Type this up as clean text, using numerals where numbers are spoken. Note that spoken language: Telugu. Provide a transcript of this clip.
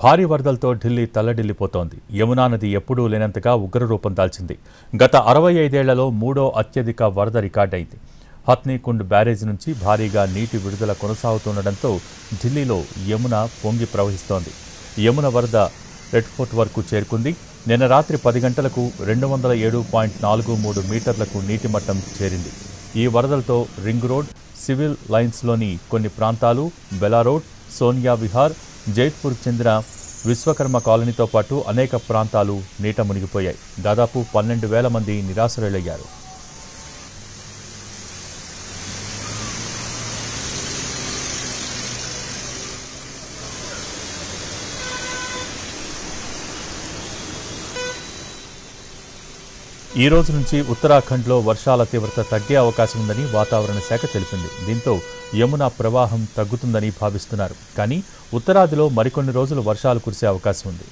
భారీ వరదలతో ఢిల్లీ తల్లడిల్లిపోతోంది. యమునా నది ఎప్పుడూ లేనంతగా ఉగ్రరూపం దాల్చింది. గత 65 ఏళ్లలో మూడో అత్యధిక వరద రికార్డైంది. హత్నీకుండ్ బ్యారేజ్ నుంచి భారీగా నీటి విడుదల కొనసాగుతుండటంతో ఢిల్లీలో యమున పొంగి ప్రవహిస్తోంది. యమున వరద రెడ్ ఫోర్ట్ వరకు చేరుకుంది. నిన్న రాత్రి 10 గంటలకు 207.43 మీటర్లకు నీటి మట్టం చేరింది. ఈ వరదలతో రింగ్ రోడ్, సివిల్ లైన్స్లోని కొన్ని ప్రాంతాలు, బెలా రోడ్, సోనియా విహార్, జైత్పూర్కు చెందిన విశ్వకర్మ కాలనీతో పాటు అనేక ప్రాంతాలు నీట మునిగిపోయాయి. దాదాపు 12,000 మంది నిరాశ్రయులయ్యారు. ఈ రోజు నుంచి ఉత్తరాఖండ్లో వర్షాల తీవ్రత తగ్గే అవకాశం ఉందని వాతావరణ శాఖ తెలిపింది. దీంతో యమునా ప్రవాహం తగ్గుతుందని భావిస్తున్నారు. కానీ ఉత్తరాదిలో మరికొన్ని రోజులు వర్షాలు కురిసే అవకాశం ఉంది.